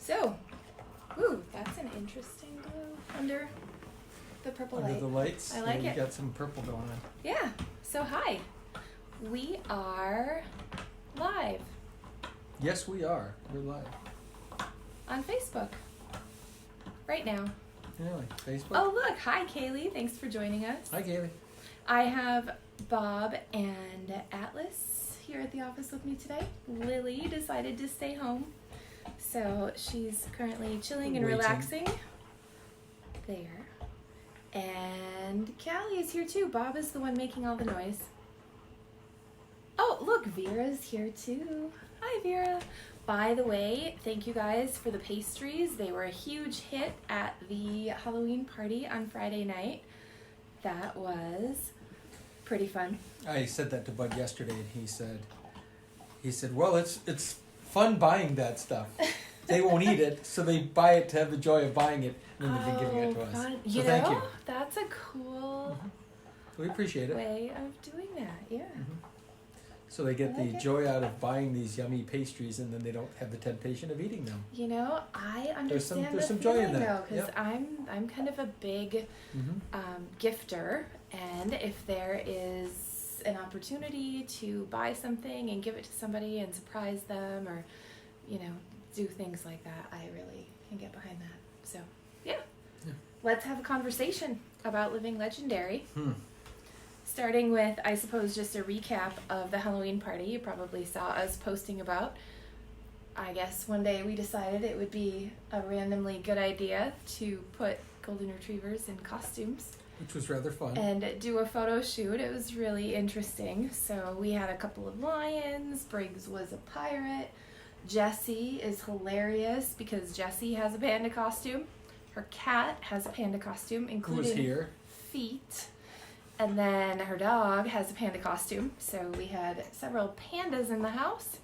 So, ooh, that's an interesting glow under the purple light. Under the lights. I like You it. got some purple going on. Yeah. So hi, we are live Yes, we are. We're live. on Facebook right now. Really? Facebook? Oh look, hi Kaylee. Thanks for joining us. Hi, Kaylee. I have Bob and Atlas here at the office with me today. Lily decided to stay home, so she's currently chilling and Waiting. relaxing. There. And Callie is here too. Bob is the one making all the noise. Oh, look, Vera's here too. Hi, Vera. By the way, thank you guys for the pastries. They were a huge hit at the Halloween party on Friday night. That was pretty fun. I said that to Bud yesterday, and he said, well, it's fun buying that stuff. They won't eat it, so they buy it to have the joy of buying it, and then they've been giving it to us. Fun. So You thank know, you. that's a cool We appreciate it. way of doing that. Yeah. So they get I like the it. joy out of buying these yummy pastries, and then they don't have the temptation of eating them. You know, I understand there's the some joy in feeling that. though, because Yep. I'm kind of a big Mm-hmm. gifter, and if there is an opportunity to buy something and give it to somebody and surprise them, or do things like that, I really can get behind that. So yeah. Let's have a conversation about living legendary. Starting with, I suppose, just a recap of the Halloween party you probably saw us posting about. I guess one day we decided it would be a randomly good idea to put golden retrievers in costumes Which was rather fun. and do a photo shoot. It was really interesting. So we had a couple of lions. Briggs was a pirate. Jessie is hilarious because Jessie has a panda costume. Her cat has a panda costume, Who including was here? feet. And then her dog has a panda costume. So we had several pandas in the house.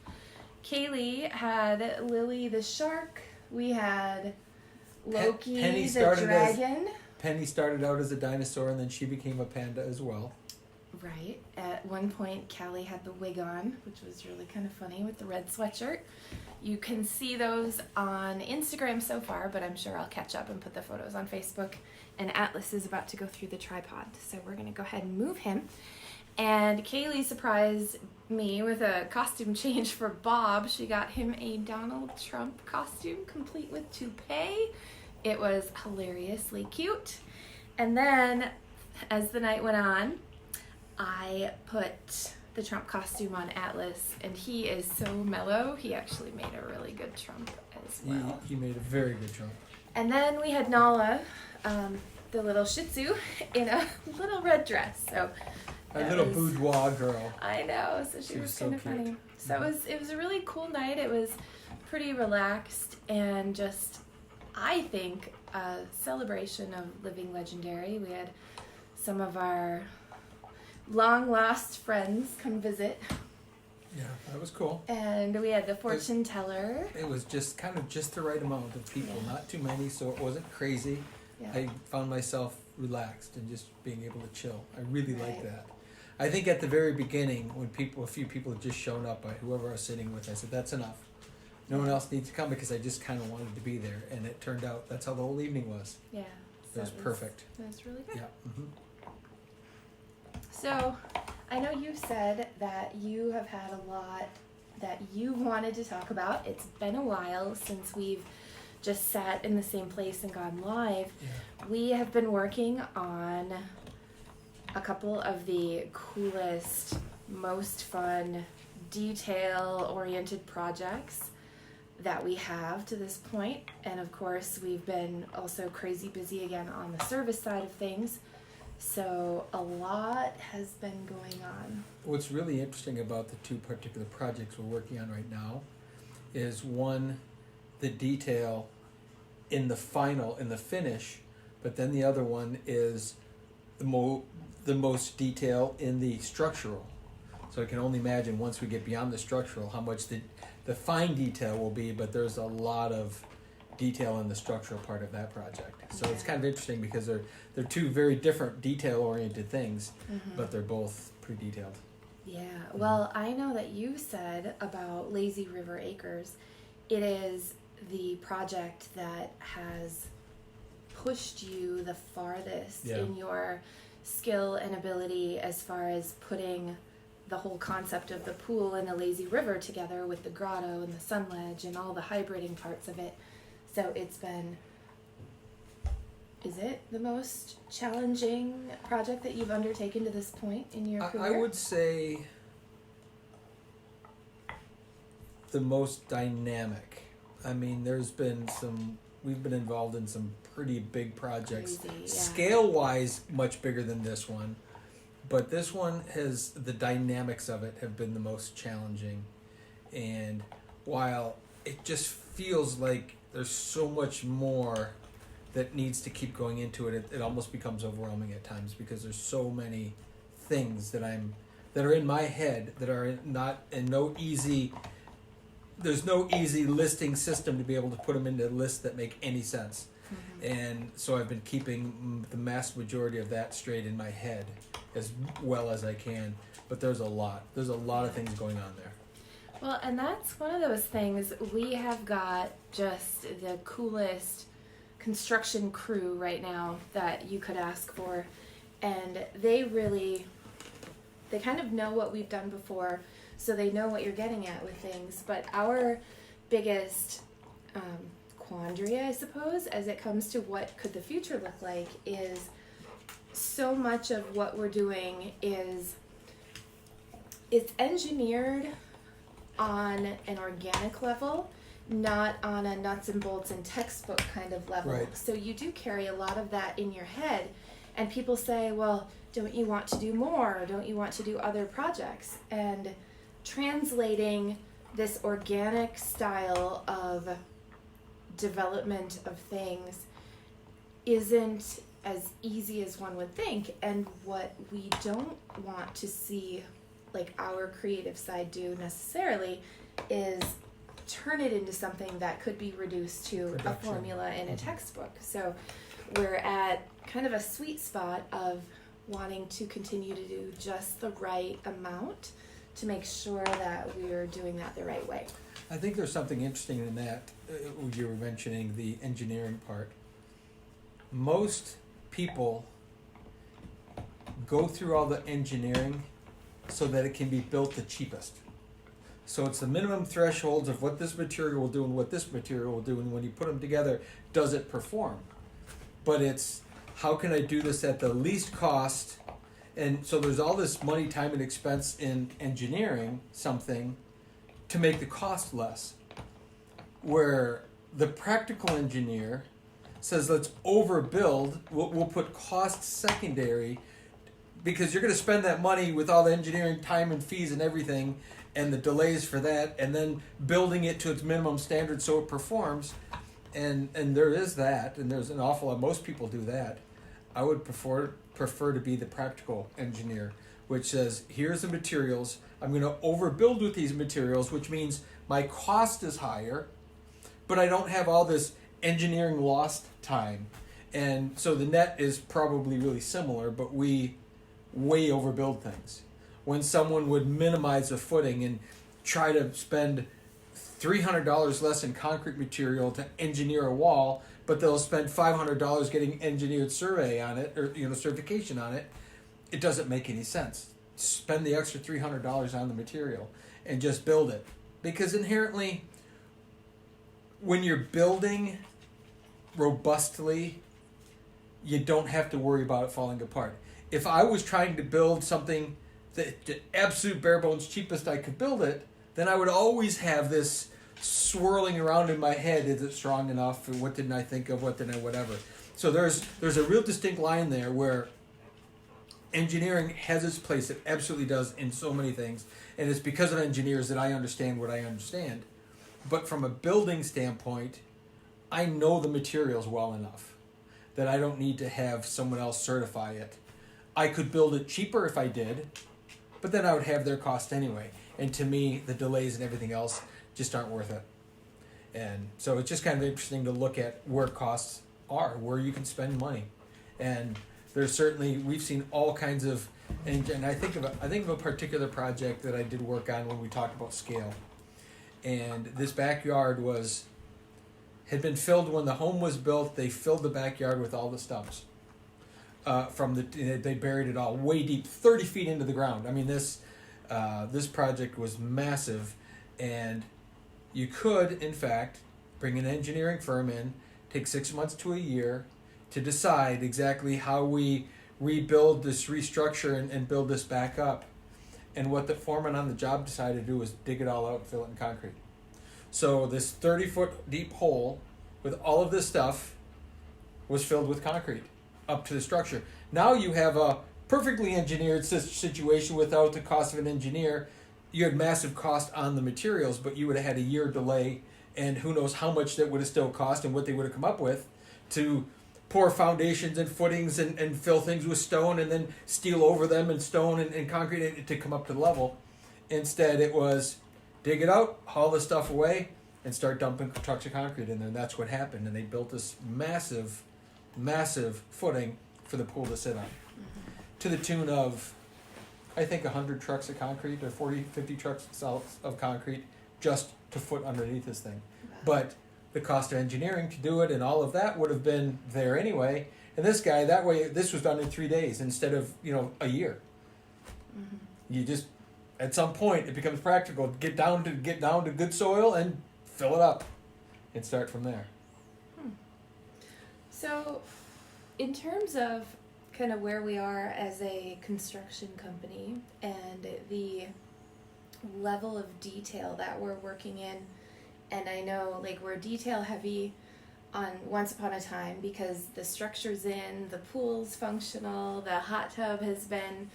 Kaylee had Lily the shark. We had Loki Penny the started as- dragon. Penny started out as a dinosaur, and then she became a panda as well. Right. At one point, Callie had the wig on, which was really kind of funny with the red sweatshirt. You can see those on Instagram so far, but I'm sure I'll catch up and put the photos on Facebook. And Atlas is about to go through the tripod, so we're going to go ahead and move him. And Kaylee surprised me with a costume change for Bob. She got him a Donald Trump costume, complete with toupee. It was hilariously cute. And then, as the night went on, I put the Trump costume on Atlas, and he is so mellow. He actually made a really good Trump as well. He made a very good Trump. And then we had Nala, the little Shih Tzu, in a little red dress. So A that little was- boudoir girl. I know, so she She was was so kind of cute. funny. So it was a really cool night. It was pretty relaxed and just, I think, a celebration of living legendary. We had some of our long lost friends come visit, Yeah, that was cool. and we had the fortune teller. It was just kind of just the right amount of people, Yeah. not too many, so it wasn't crazy. Yeah. I found myself relaxed and just being able to chill. I really Right. like that. I think at the very beginning, when a few people had just shown up, by whoever I was sitting with, I said, that's enough. No one else needs to come, because I just kind of wanted to be there. And it turned out that's how the whole evening was. Yeah, It was perfect. That was really good. Yeah. So, I know you said that you have had a lot that you wanted to talk about. It's been a while since we've just sat in the same place and gone live. Yeah. We have been working on a couple of the coolest, most fun, detail-oriented projects that we have to this point. And of course, we've been also crazy busy again on the service side of things. So a lot has been going on. What's really interesting about the two particular projects we're working on right now is, one, the detail in the finish, but then the other one is the most detail in the structural. So I can only imagine, once we get beyond the structural, how much the fine detail will be, but there's a lot of detail in the structural part of that project. So it's kind of interesting, because they're two very different detail-oriented things, but they're both pretty detailed. Yeah, well, I know that you said about Lazy River Acres, it is the project that has pushed you the farthest Yeah. in your skill and ability as far as putting the whole concept of the pool and the lazy river together with the grotto and the sun ledge and all the hybriding parts of it. So it's been, is it the most challenging project that you've undertaken to this point in your I career? would say the most dynamic. I mean, we've been involved in some pretty big projects. Crazy, yeah. Scale-wise, much bigger than this one. But this one the dynamics of it have been the most challenging. And while it just feels like there's so much more that needs to keep going into it, it almost becomes overwhelming at times because there's so many things that are in my head that are not in there's no easy listing system to be able to put them into lists that make any sense. Mm-hmm. And so I've been keeping the vast majority of that straight in my head as well as I can. But there's a lot of things going on there. Well, and that's one of those things. We have got just the coolest construction crew right now that you could ask for. And they kind of know what we've done before, so they know what you're getting at with things. But our biggest quandary, I suppose, as it comes to what could the future look like, is so much of what we're doing it's engineered on an organic level, not on a nuts and bolts and textbook kind of level. Right. So you do carry a lot of that in your head, and people say, well, don't you want to do more? Or don't you want to do other projects? And translating this organic style of development of things isn't as easy as one would think. And what we don't want to see, like our creative side, do necessarily is turn it into something that could be reduced to Production. a formula in a textbook. So we're at kind of a sweet spot of wanting to continue to do just the right amount to make sure that we're doing that the right way. I think there's something interesting in that. You were mentioning the engineering part. Most people go through all the engineering so that it can be built the cheapest. So it's the minimum thresholds of what this material will do and what this material will do, and when you put them together, does it perform? But it's, how can I do this at the least cost? And so there's all this money, time, and expense in engineering something to make the cost less. Where the practical engineer says, let's overbuild, we'll put cost secondary, because you're going to spend that money with all the engineering time and fees and everything, and the delays for that, and then building it to its minimum standard so it performs. And there is that, and there's an awful lot, most people do that. I would prefer to be the practical engineer, which says, here's the materials, I'm going to overbuild with these materials, which means my cost is higher, but I don't have all this engineering lost time. And so the net is probably really similar, but we way overbuild things. When someone would minimize the footing and try to spend $300 less in concrete material to engineer a wall, but they'll spend $500 getting engineered survey on it, or certification on it, it doesn't make any sense. Spend the extra $300 on the material and just build it. Because inherently, when you're building robustly, you don't have to worry about it falling apart. If I was trying to build something the absolute bare bones cheapest I could build it, then I would always have this swirling around in my head. Is it strong enough? What didn't I think of? What didn't I whatever? So there's a real distinct line there where engineering has its place. It absolutely does in so many things. And it's because of engineers that I understand what I understand. But from a building standpoint, I know the materials well enough that I don't need to have someone else certify it. I could build it cheaper if I did, but then I would have their cost anyway. And to me, the delays and everything else just aren't worth it. And so it's just kind of interesting to look at where costs are, where you can spend money. And there's certainly, we've seen all kinds of, and I think of a particular project that I did work on when we talked about scale. And this backyard was had been filled when the home was built. They filled the backyard with all the stumps. They buried it all way deep, 30 feet into the ground. I mean, this project was massive, and you could, in fact, bring an engineering firm in, take 6 months to a year to decide exactly how we rebuild this, restructure, and build this back up. And what the foreman on the job decided to do was dig it all out and fill it in concrete. So this 30-foot deep hole with all of this stuff was filled with concrete up to the structure. Now you have a perfectly engineered situation without the cost of an engineer. You had massive cost on the materials, but you would have had a year delay, and who knows how much that would have still cost and what they would have come up with to pour foundations and footings and fill things with stone and then steel over them and stone and concrete to come up to the level. Instead, it was dig it out, haul the stuff away, and start dumping trucks of concrete in there. And that's what happened. And they built this massive footing for the pool to sit on, to the tune of, I think, 100 trucks of concrete or 40, 50 trucks of concrete just to foot underneath this thing. Wow. But the cost of engineering to do it and all of that would have been there anyway. And this guy, that way, this was done in 3 days instead of, a year. Mm-hmm. You just, at some point, it becomes practical. Get down to good soil and fill it up and start from there. So, in terms of kind of where we are as a construction company and the level of detail that we're working in, and I know like we're detail heavy on Once Upon a Time because the structure's in, the pool's functional, the hot tub has been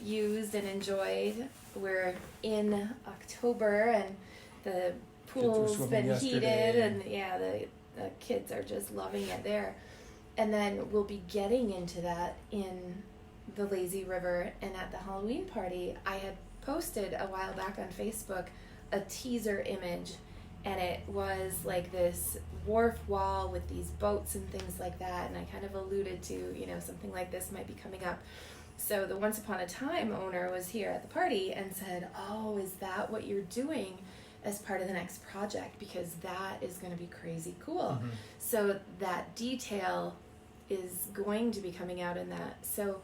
used and enjoyed. We're in October and the pool's been heated and the kids are just loving it there. And then we'll be getting into that in the lazy river. And at the Halloween party, I had posted a while back on Facebook a teaser image, and it was like this wharf wall with these boats and things like that. And I kind of alluded to, something like this might be coming up. So the Once Upon a Time owner was here at the party and said, "Oh, is that what you're doing as part of the next project? Because that is going to be crazy cool." Mm-hmm. So that detail is going to be coming out in that. So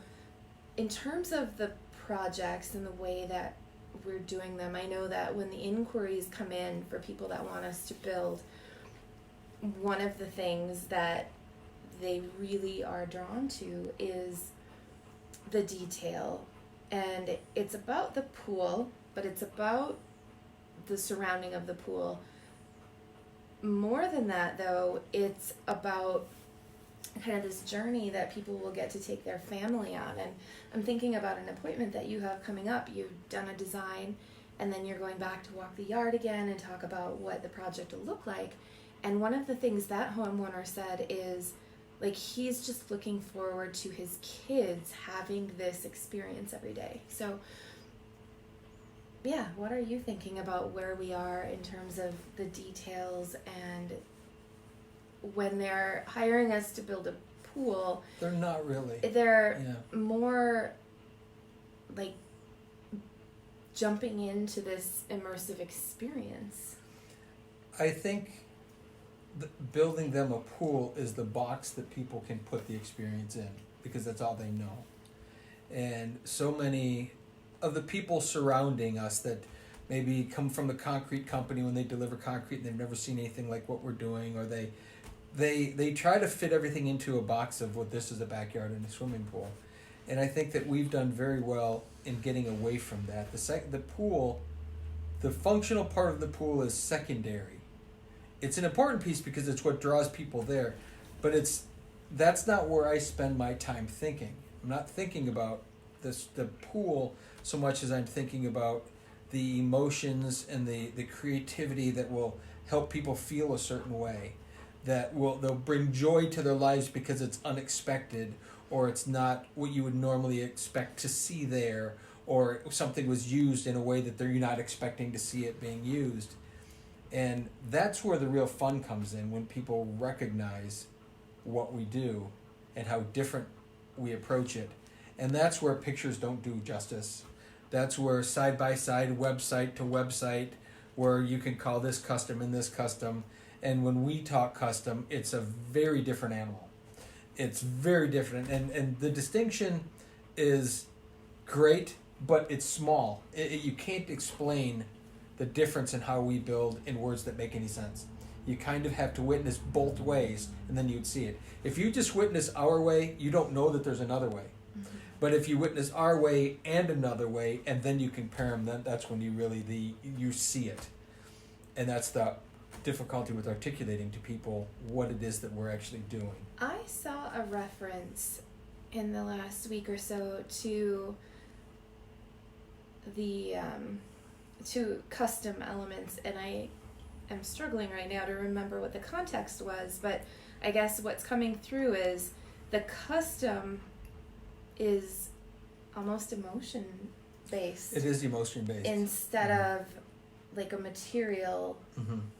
in terms of the projects and the way that we're doing them, I know that when the inquiries come in for people that want us to build, one of the things that they really are drawn to is the detail. And it's about the pool, but it's about the surrounding of the pool. More than that, though, it's about kind of this journey that people will get to take their family on. And I'm thinking about an appointment that you have coming up. You've done a design, and then you're going back to walk the yard again and talk about what the project will look like. And one of the things that homeowner said is, like, he's just looking forward to his kids having this experience every day. So yeah, what are you thinking about where we are in terms of the details, and when they're hiring us to build a pool, They're not really. they're more like jumping into this immersive experience? I think building them a pool is the box that people can put the experience in, because that's all they know. And so many of the people surrounding us that maybe come from the concrete company when they deliver concrete and they've never seen anything like what we're doing, or they try to fit everything into a box of what this is a backyard and a swimming pool. And I think that we've done very well in getting away from that. The pool, the functional part of the pool is secondary. It's an important piece because it's what draws people there, but that's not where I spend my time thinking. I'm not thinking about the pool so much as I'm thinking about the emotions and the creativity that will help people feel a certain way, they'll bring joy to their lives because it's unexpected, or it's not what you would normally expect to see there, or something was used in a way that you're not expecting to see it being used. And that's where the real fun comes in, when people recognize what we do and how different we approach it. And that's where pictures don't do justice. That's where side by side, website to website, where you can call this custom and this custom. And when we talk custom, it's a very different animal. It's very different. And the distinction is great, but it's small. You can't explain the difference in how we build in words that make any sense. You kind of have to witness both ways, and then you'd see it. If you just witness our way, you don't know that there's another way. Mm-hmm. But if you witness our way and another way, and then you compare them, then that's when you really you see it. And that's the difficulty with articulating to people what it is that we're actually doing. I saw a reference in the last week or so to the to custom elements, and I am struggling right now to remember what the context was, but I guess what's coming through is the custom is almost emotion based. It is emotion based instead of like a material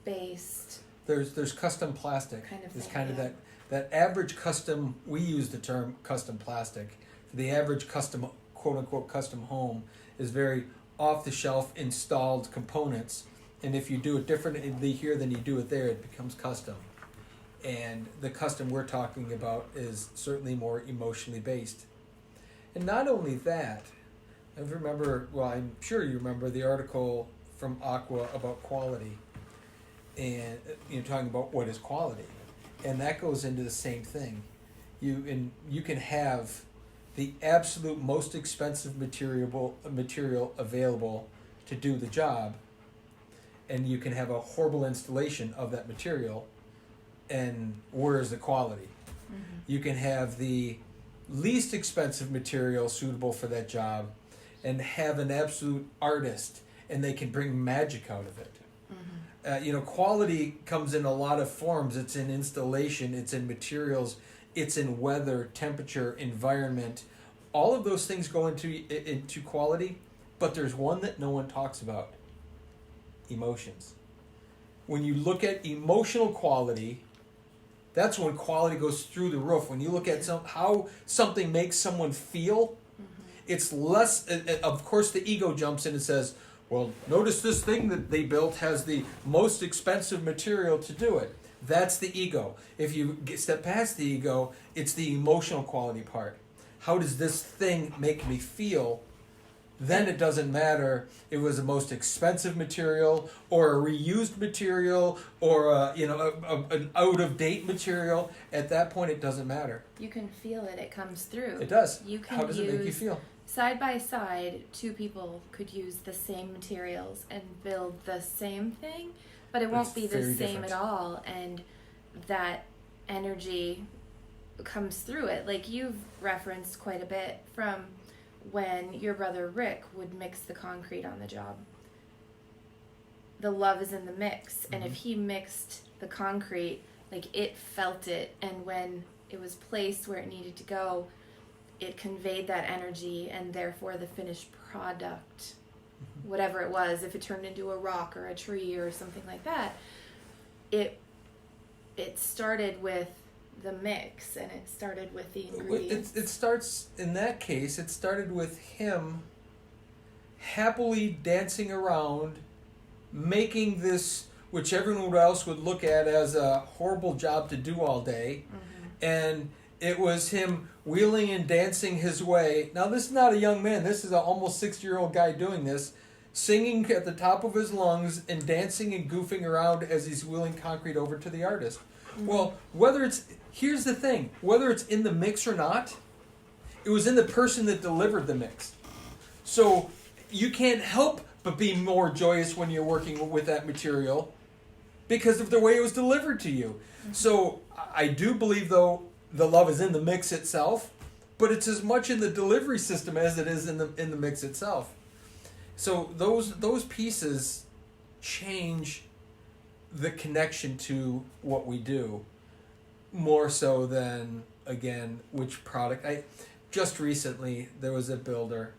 based. There's custom plastic. Kind of There's thing, kind of yeah. that average custom. We use the term custom plastic. The average custom, quote unquote, custom home is very off the shelf installed components, and if you do it differently here than you do it there, it becomes custom. And the custom we're talking about is certainly more emotionally based. And not only that, I remember, well, I'm sure you remember the article from Aqua about quality, and talking about what is quality, and that goes into the same thing. You can have the absolute most expensive material available to do the job, and you can have a horrible installation of that material, and where is the quality? Mm-hmm. You can have the least expensive material suitable for that job and have an absolute artist, and they can bring magic out of it. Mm-hmm. Quality comes in a lot of forms. It's in installation, it's in materials, it's in weather, temperature, environment. All of those things go into quality, but there's one that no one talks about: emotions. When you look at emotional quality, that's when quality goes through the roof. When you look at how something makes someone feel, it's less, of course the ego jumps in and says, well, notice this thing that they built has the most expensive material to do it. That's the ego. If you step past the ego, it's the emotional quality part. How does this thing make me feel? Then it doesn't matter if it was the most expensive material or a reused material or an out-of-date material. At that point, it doesn't matter. You can feel it. It comes through. It does. You can How does it make you feel? Side by side, two people could use the same materials and build the same thing, but it won't be the same different at all. And that energy comes through it. Like you've referenced quite a bit from when your brother Rick would mix the concrete on the job. The love is in the mix, and if he mixed the concrete, like it felt it, and when it was placed where it needed to go, it conveyed that energy, and therefore the finished product, whatever it was, if it turned into a rock or a tree or something like that, it started with the mix, and it started with the ingredients. It starts, in that case, it started with him happily dancing around, making this, which everyone else would look at as a horrible job to do all day, and it was him wheeling and dancing his way. Now, this is not a young man. This is an almost 60-year-old guy doing this, singing at the top of his lungs and dancing and goofing around as he's wheeling concrete over to the artist. Well, here's the thing, whether it's in the mix or not, it was in the person that delivered the mix. So you can't help but be more joyous when you're working with that material because of the way it was delivered to you. So I do believe, though, the love is in the mix itself, but it's as much in the delivery system as it is in the mix itself. So those pieces change the connection to what we do more so than, again, which product. Just recently there was a builder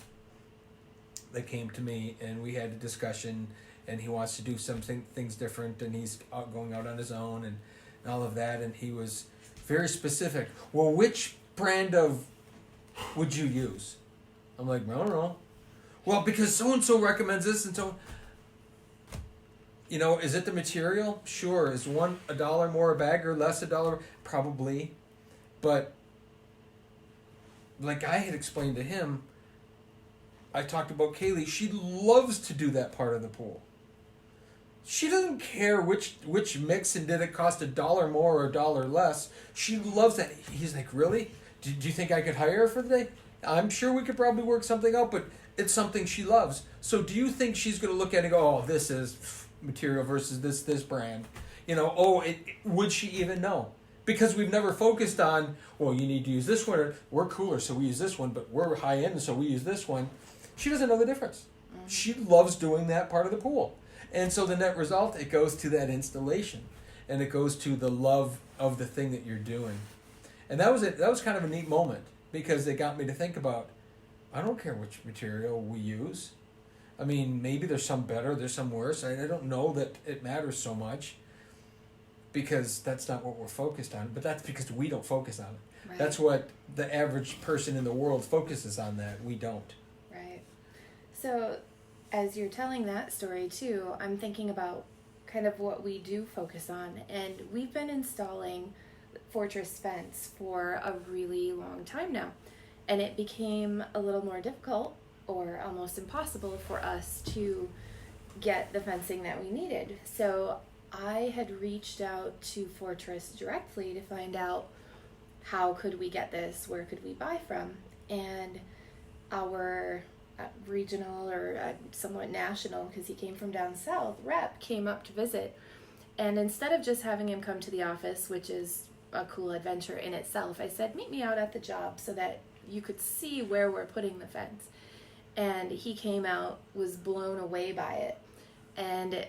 that came to me and we had a discussion, and he wants to do some things different, and he's going out on his own and all of that, and he was very specific. Well, which brand of would you use? I'm like, I don't know. Well, because so-and-so recommends this, and so... You know, is it the material? Sure. Is one $1 more a bag or less $1? Probably. But like I had explained to him, I talked about Kaylee. She loves to do that part of the pool. She doesn't care which mix and did it cost $1 more or $1 less. She loves that. He's like, really? Do you think I could hire her for the day? I'm sure we could probably work something out, but it's something she loves. So do you think she's going to look at it and go, oh, this is material versus this brand? You know, would she even know? Because we've never focused on, well, you need to use this one, or we're cooler, so we use this one, but we're high end, so we use this one. She doesn't know the difference. Mm-hmm. She loves doing that part of the pool. And so the net result, it goes to that installation, and it goes to the love of the thing that you're doing. And that was it. That was kind of a neat moment, because it got me to think about, I don't care which material we use. I mean, maybe there's some better, there's some worse. I don't know that it matters so much, because that's not what we're focused on. But that's because we don't focus on it. Right. That's what the average person in the world focuses on, that we don't. Right. So as you're telling that story too, I'm thinking about kind of what we do focus on. And we've been installing Fortress fence for a really long time now. And it became a little more difficult, or almost impossible, for us to get the fencing that we needed. So I had reached out to Fortress directly to find out, how could we get this? Where could we buy from? And our regional, or somewhat national, because he came from down south, rep came up to visit. And instead of just having him come to the office, which is a cool adventure in itself, I said, meet me out at the job so that you could see where we're putting the fence. And he came out, was blown away by it. And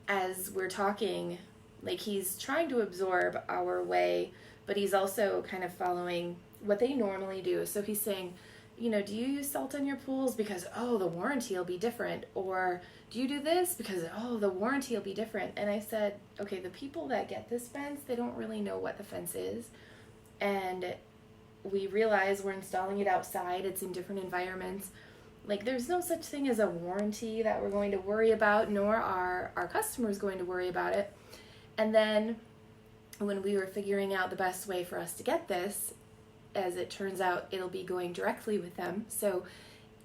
as we're talking, like, he's trying to absorb our way, but he's also kind of following what they normally do. So he's saying, you know, do you use salt on your pools because, oh, the warranty will be different? Or do you do this because, oh, the warranty will be different? And I said, okay, the people that get this fence, they don't really know what the fence is. And we realize we're installing it outside. It's in different environments. Like, there's no such thing as a warranty that we're going to worry about, nor are our customers going to worry about it. And then when we were figuring out the best way for us to get this, as it turns out, it'll be going directly with them. So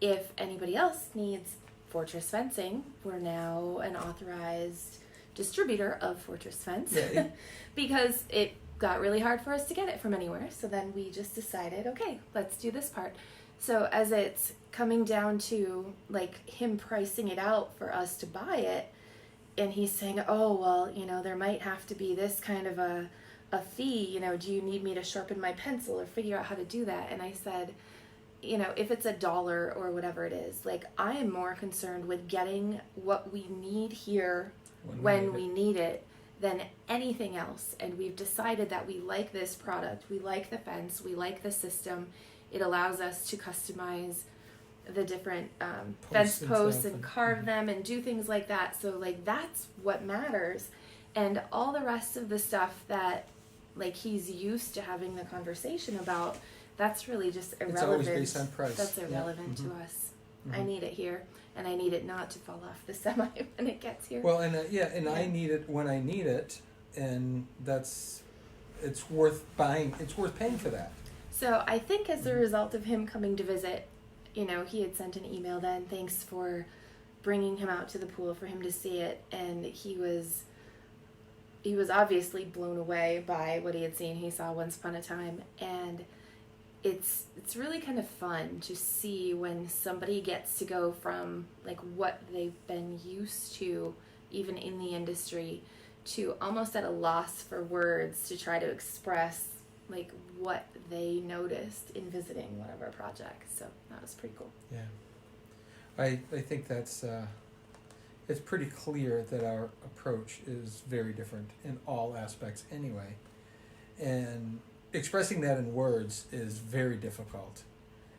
if anybody else needs Fortress fencing, we're now an authorized distributor of Fortress Fence. Yeah. Because it got really hard for us to get it from anywhere. So then we just decided, okay, let's do this part. So as it's coming down to, like, him pricing it out for us to buy it, and he's saying, oh, well, you know, there might have to be this kind of a fee, you know, do you need me to sharpen my pencil or figure out how to do that? And I said, you know, if it's $1 or whatever it is, like, I am more concerned with getting what we need here when we need it than anything else. And we've decided that we like this product, we like the fence, we like the system. It allows us to customize the different fence posts and carve them and do things like that. So, like, that's what matters. And all the rest of the stuff that, like, he's used to having the conversation about, that's really just irrelevant. It's always based on price. That's irrelevant to us. Mm-hmm. I need it here, and I need it not to fall off the semi when it gets here. Well, and I need it when I need it, and it's worth buying. It's worth paying for that. So I think as a result of him coming to visit, you know, he had sent an email then, thanks for bringing him out to the pool for him to see it, and he was obviously blown away by what he had seen. He saw Once Upon a Time, and it's really kind of fun to see when somebody gets to go from, like, what they've been used to, even in the industry, to almost at a loss for words to try to express, like, what they noticed in visiting one of our projects. So that was pretty cool. Yeah, I think that's it's pretty clear that our approach is very different in all aspects anyway, and expressing that in words is very difficult,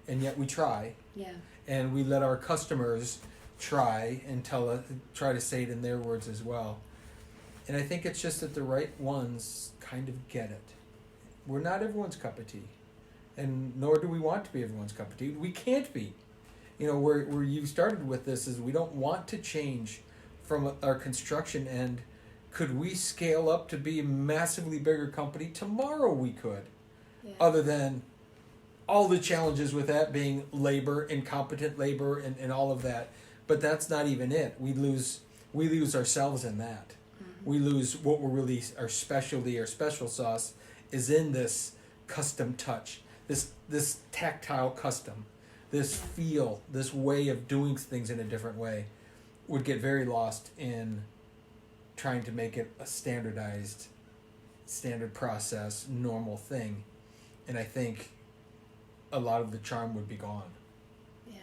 and yet we try. Yeah. And we let our customers try and try to say it in their words as well. And I think it's just that the right ones kind of get it. We're not everyone's cup of tea, and nor do we want to be everyone's cup of tea. We can't be. You know, where you started with this is we don't want to change from our construction end, could we scale up to be a massively bigger company? Tomorrow we could. Yeah. Other than all the challenges with that being labor, incompetent labor, and all of that. But that's not even it. We lose ourselves in that. Mm-hmm. We lose what we're really, our specialty, our special sauce is in this custom touch, this tactile custom, this feel, this way of doing things in a different way. Would get very lost in trying to make it a standard process, normal thing. And I think a lot of the charm would be gone. Yeah.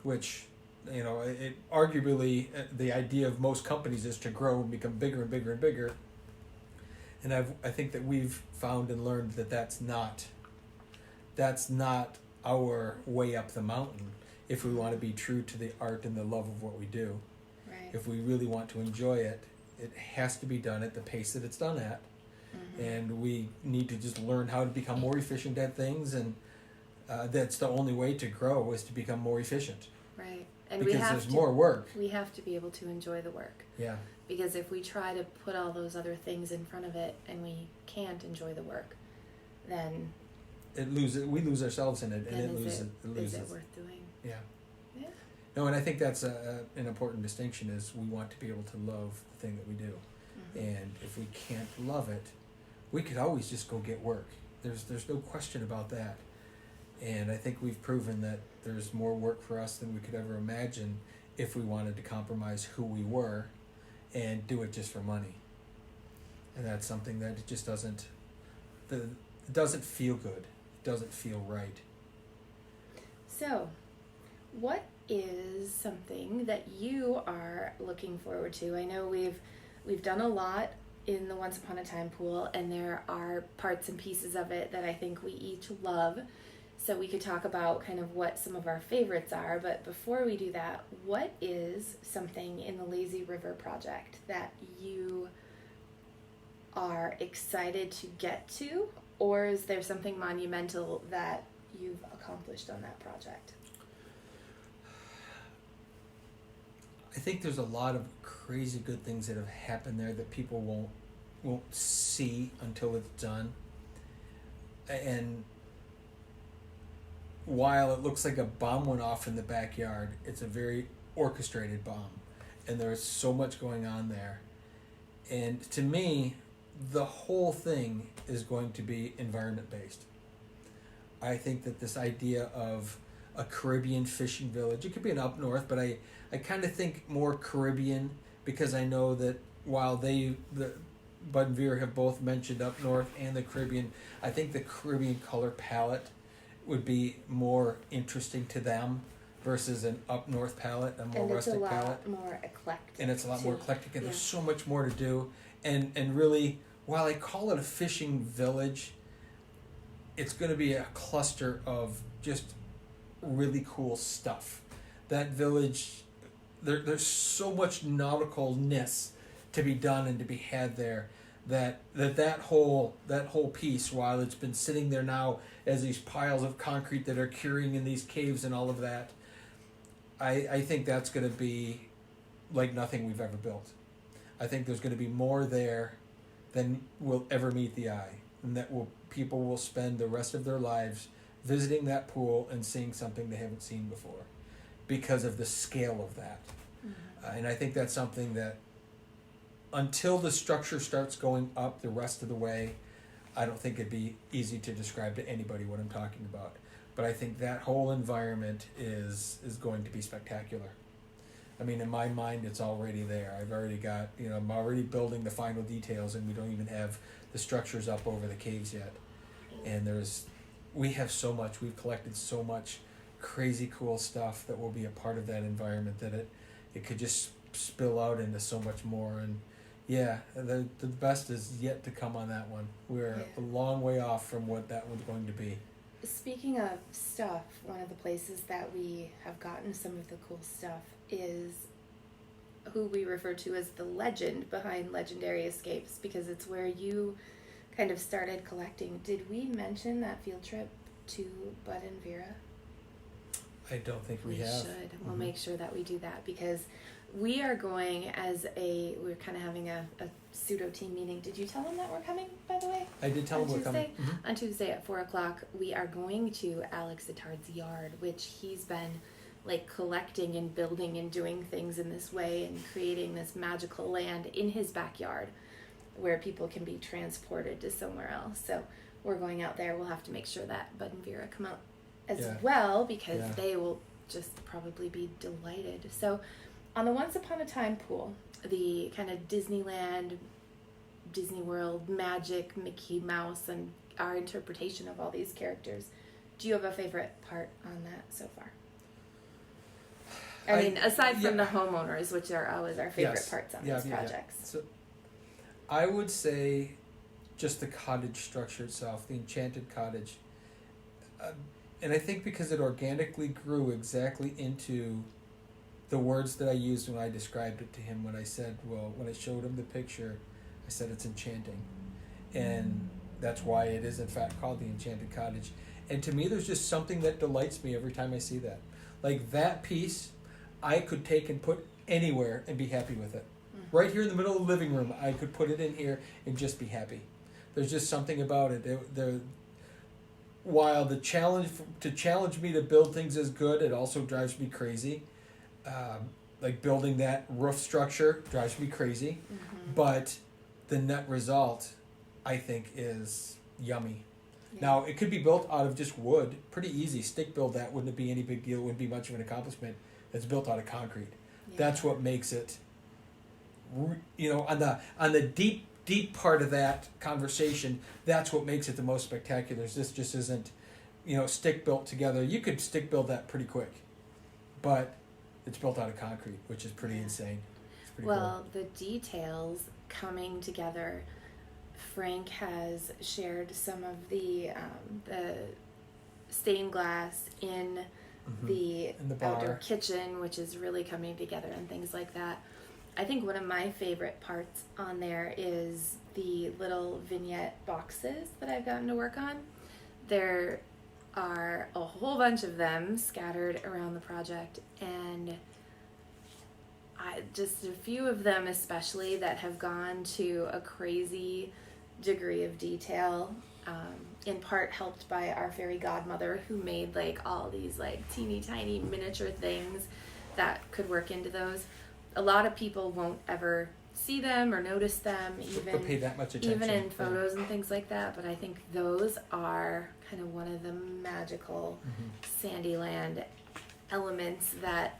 Which, it arguably the idea of most companies is to grow and become bigger and bigger and bigger. And I think that we've found and learned that that's not our way up the mountain if we want to be true to the art and the love of what we do. Right. If we really want to enjoy it, it has to be done at the pace that it's done at. Mm-hmm. And we need to just learn how to become more efficient at things, and that's the only way to grow is to become more efficient. Right. And because there's more work. We have to be able to enjoy the work. Yeah. Because if we try to put all those other things in front of it and we can't enjoy the work, then we lose ourselves in it, and it loses. Is it worth doing? Yeah. Yeah. No, and I think that's an important distinction is we want to be able to love the thing that we do. Mm-hmm. And if we can't love it, we could always just go get work. There's no question about that. And I think we've proven that there's more work for us than we could ever imagine if we wanted to compromise who we were and do it just for money. And that's something that it just doesn't feel good. It doesn't feel right. So, what is something that you are looking forward to? I know we've done a lot in the Once Upon a Time pool, and there are parts and pieces of it that I think we each love. So we could talk about kind of what some of our favorites are, but before we do that, what is something in the Lazy River project that you are excited to get to, or is there something monumental that you've accomplished on that project? I think there's a lot of crazy good things that have happened there that people won't see until it's done. And while it looks like a bomb went off in the backyard, it's a very orchestrated bomb, and there's so much going on there. And to me, the whole thing is going to be environment based. I think that this idea of a Caribbean fishing village, it could be an up north, but I kind of think more Caribbean, because I know that while Bud and Vera have both mentioned up north and the Caribbean, I think the Caribbean color palette would be more interesting to them versus an up north palette, a more rustic palette. And it's a lot more eclectic. And it's a lot more eclectic, and there's so much more to do. And really, while I call it a fishing village, it's going to be a cluster of just really cool stuff. That village, there's so much nauticalness to be done and to be had there. That whole piece, while it's been sitting there now as these piles of concrete that are curing in these caves and all of that, I think that's going to be like nothing we've ever built. I think there's going to be more there than will ever meet the eye, and that people will spend the rest of their lives visiting that pool and seeing something they haven't seen before because of the scale of that. Mm-hmm. And I think that's something that until the structure starts going up the rest of the way, I don't think it'd be easy to describe to anybody what I'm talking about. But I think that whole environment is going to be spectacular. I mean, in my mind, it's already there. I've already got, I'm already building the final details, and we don't even have the structures up over the caves yet. And we have so much, we've collected so much crazy cool stuff that will be a part of that environment that it could just spill out into so much more. And yeah, the best is yet to come on that one. We're a long way off from what that one's going to be. Speaking of stuff, one of the places that we have gotten some of the cool stuff is who we refer to as the legend behind Legendary Escapes, because it's where you kind of started collecting. Did we mention that field trip to Bud and Vera? I don't think we have. We should. We'll make sure that we do that, because We are going we're kind of having a pseudo team meeting. Did you tell them that we're coming, by the way? I did tell them we're coming. On Tuesday at 4:00, we are going to Alex Attard's yard, which he's been like collecting and building and doing things in this way and creating this magical land in his backyard where people can be transported to somewhere else. So we're going out there. We'll have to make sure that Bud and Vera come out as well, because they will just probably be delighted. So on the Once Upon a Time pool, the kind of Disneyland, Disney World magic, Mickey Mouse, and our interpretation of all these characters, do you have a favorite part on that so far? I mean, aside from the homeowners, which are always our favorite parts on these projects. So I would say just the cottage structure itself, the enchanted cottage. And I think because it organically grew exactly into the words that I used when I described it to him, when I showed him the picture, I said it's enchanting. And that's why it is in fact called the Enchanted Cottage. And to me, there's just something that delights me every time I see that. Like that piece, I could take and put anywhere and be happy with it. Mm-hmm. Right here in the middle of the living room, I could put it in here and just be happy. There's just something about it. While to challenge me to build things is good, it also drives me crazy. Like building that roof structure drives me crazy. Mm-hmm. But the net result, I think, is yummy. Yeah. Now, it could be built out of just wood. Pretty easy. Stick build that. Wouldn't it be any big deal? Wouldn't be much of an accomplishment. It's built out of concrete. Yeah. That's what makes it, on the deep part of that conversation, that's what makes it the most spectacular. This just isn't, stick built together. You could stick build that pretty quick, but it's built out of concrete, which is pretty insane. It's pretty cool. The details coming together. Frank has shared some of the stained glass in the outdoor kitchen, which is really coming together and things like that. I think one of my favorite parts on there is the little vignette boxes that I've gotten to work on. There are a whole bunch of them scattered around the project, and just a few of them especially that have gone to a crazy degree of detail, in part helped by our fairy godmother, who made all these teeny tiny miniature things that could work into those. A lot of people won't ever see them or notice them, or pay that much attention, even in photos and things like that. But I think those are kind of one of the magical Sandyland elements that,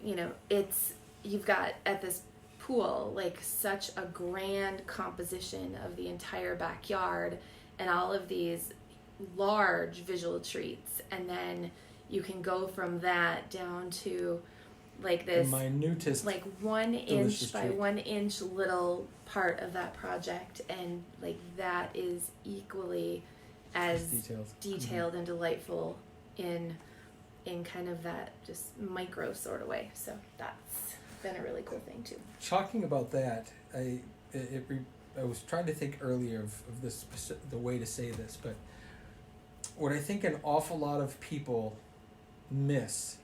you've got at this pool such a grand composition of the entire backyard and all of these large visual treats, and then you can go from that down to this the minutest 1 inch by 1 inch little part of that project, and that is equally as detailed and delightful in kind of that just micro sort of way. So that's been a really cool thing too. Talking about that, I was trying to think earlier of this, the way to say this, but what I think an awful lot of people miss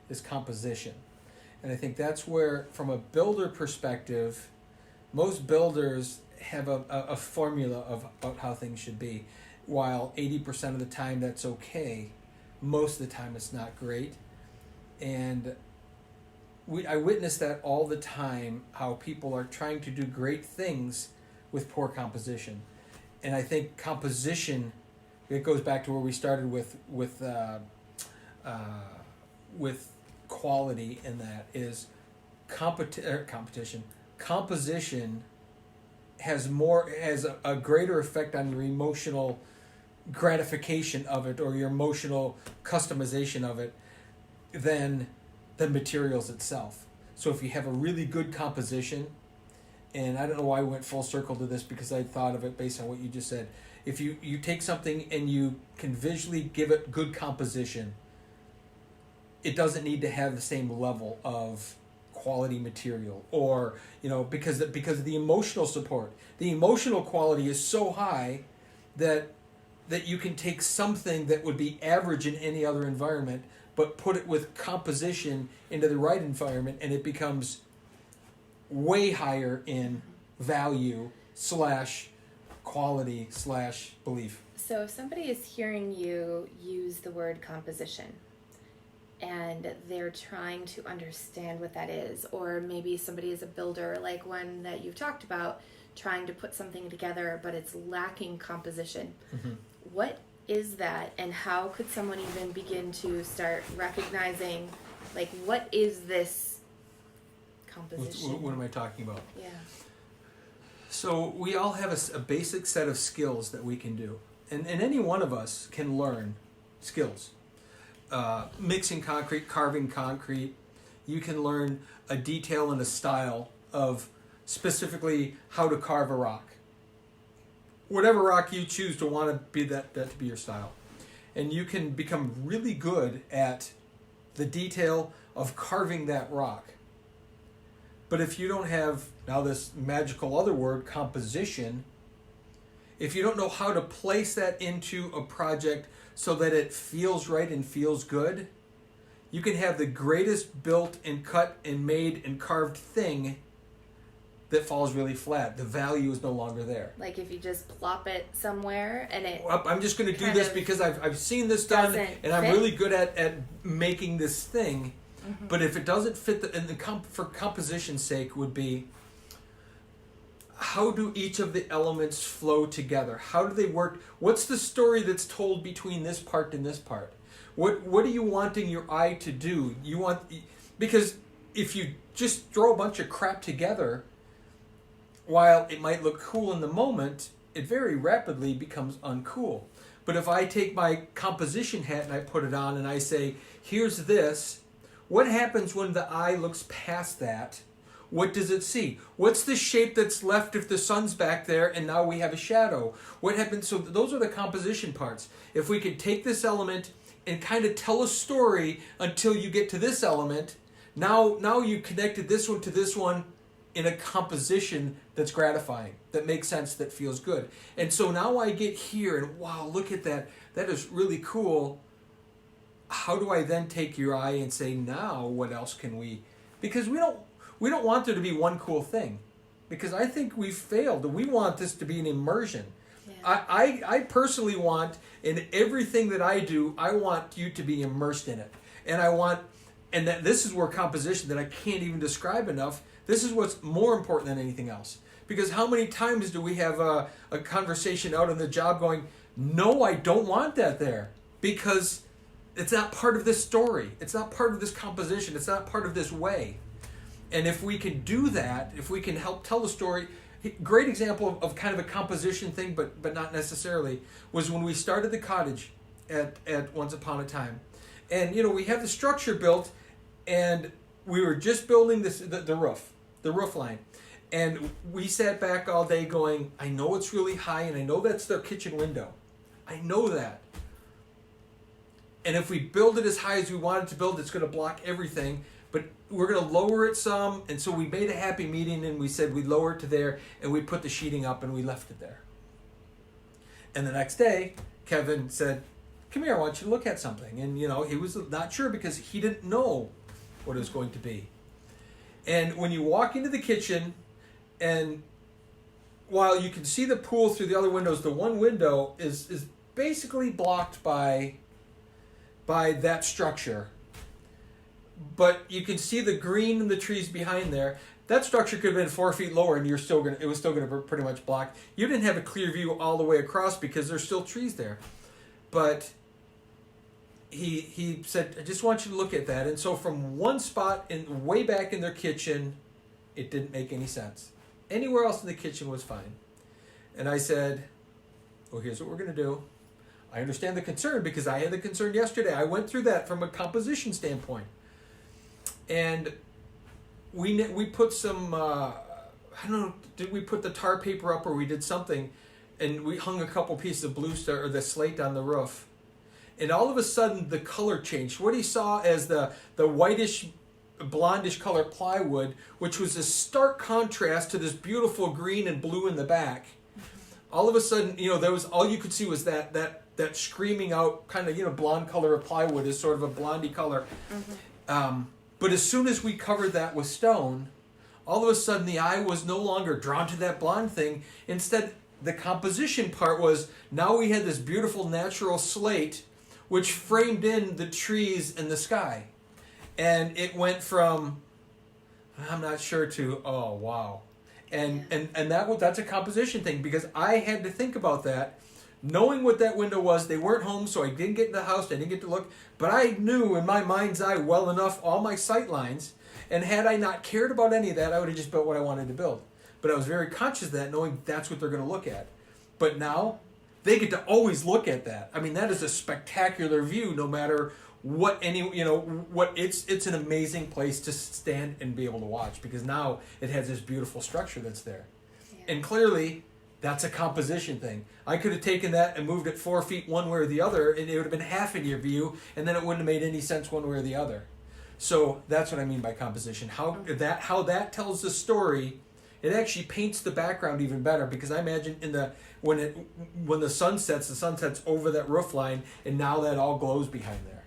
is composition. And I think that's where, from a builder perspective, most builders have a formula about how things should be. While 80% of the time that's okay, most of the time it's not great. And I witness that all the time, how people are trying to do great things with poor composition. And I think composition, it goes back to where we started with quality, in that is competition. Composition has a greater effect on your emotional gratification of it, or your emotional customization of it, than the materials itself. So if you have a really good composition, and I don't know why I went full circle to this, because I thought of it based on what you just said. If you take something and you can visually give it good composition, it doesn't need to have the same level of quality material, or because of the emotional support. The emotional quality is so high that you can take something that would be average in any other environment, but put it with composition into the right environment, and it becomes way higher in value / quality / belief. So if somebody is hearing you use the word composition and they're trying to understand what that is, or maybe somebody is a builder like one that you've talked about, trying to put something together but it's lacking composition, what is that, and how could someone even begin to start recognizing, like, what is this composition? What am I talking about? Yeah. So we all have a basic set of skills that we can do. And any one of us can learn skills. Mixing concrete, carving concrete. You can learn a detail and a style of specifically how to carve a rock. Whatever rock you choose to want to be that to be your style. And you can become really good at the detail of carving that rock. But if you don't have, now this magical other word, composition, if you don't know how to place that into a project so that it feels right and feels good, you can have the greatest built and cut and made and carved thing that falls really flat. The value is no longer there. Like if you just plop it somewhere and it... I'm just going to do this because I've seen this done and I'm really good at making this thing. Mm-hmm. But if it doesn't fit, for composition's sake would be, how do each of the elements flow together? How do they work? What's the story that's told between this part and this part? What are you wanting your eye to do? Because if you just throw a bunch of crap together, while it might look cool in the moment, it very rapidly becomes uncool. But if I take my composition hat and I put it on and I say, here's this, what happens when the eye looks past that? What does it see? What's the shape that's left if the sun's back there and now we have a shadow? What happens? So those are the composition parts. If we could take this element and kind of tell a story until you get to this element, now you connected this one to this one in a composition that's gratifying, that makes sense, that feels good. And so now I get here and wow, look at that. That is really cool. How do I then take your eye and say, now what else can we? Because we don't want there to be one cool thing, because I think we've failed. We want this to be an immersion. Yeah. I personally want, in everything that I do, I want you to be immersed in it. And that this is where composition that I can't even describe enough, this is what's more important than anything else. Because how many times do we have a conversation out on the job going, no, I don't want that there, because it's not part of this story. It's not part of this composition. It's not part of this way. And if we can do that, if we can help tell the story, great example of kind of a composition thing, but not necessarily, was when we started the cottage at Once Upon a Time. And, we have the structure built, and we were just building the roof line. And we sat back all day going, I know it's really high, and I know that's their kitchen window. I know that. And if we build it as high as we wanted to build, it's going to block everything. But we're going to lower it some. And so we made a happy median, and we said we'd lower it to there, and we put the sheeting up, and we left it there. And the next day, Kevin said, come here, I want you to look at something. And, he was not sure because he didn't know what it was going to be. And when you walk into the kitchen, and while you can see the pool through the other windows, the one window is basically blocked by that structure. But you can see the green and the trees behind there. That structure could have been 4 feet lower, and it was still going to pretty much block. You didn't have a clear view all the way across because there's still trees there. But he said, I just want you to look at that. And so from one spot way back in their kitchen, it didn't make any sense. Anywhere else in the kitchen was fine. And I said, well, here's what we're going to do. I understand the concern because I had the concern yesterday. I went through that from a composition standpoint. And we put some, I don't know, did we put the tar paper up or we did something, and we hung a couple pieces of the slate on the roof. And all of a sudden the color changed. What he saw as the whitish, blondish color plywood, which was a stark contrast to this beautiful green and blue in the back. All of a sudden, there was, all you could see was that that screaming out kind of, you know, blonde color of plywood is sort of a blondie color. But as soon as we covered that with stone, all of a sudden the eye was no longer drawn to that blonde thing. Instead, the composition part was, now we had this beautiful natural slate which framed in the trees and the sky. And it went from, I'm not sure, to, oh, wow. And that's a composition thing, because I had to think about that. Knowing what that window was, they weren't home, so I didn't get in the house, I didn't get to look. But I knew in my mind's eye well enough all my sight lines, and had I not cared about any of that, I would have just built what I wanted to build. But I was very conscious of that, knowing that's what they're going to look at. But now, they get to always look at that. I mean, that is a spectacular view, no matter what it's an amazing place to stand and be able to watch, because now it has this beautiful structure that's there. Yeah. And clearly, that's a composition thing. I could have taken that and moved it 4 feet one way or the other, and it would have been half in your view, and then it wouldn't have made any sense one way or the other. So that's what I mean by composition. How that tells the story. It actually paints the background even better, because I imagine when the sun sets over that roof line, and now that all glows behind there.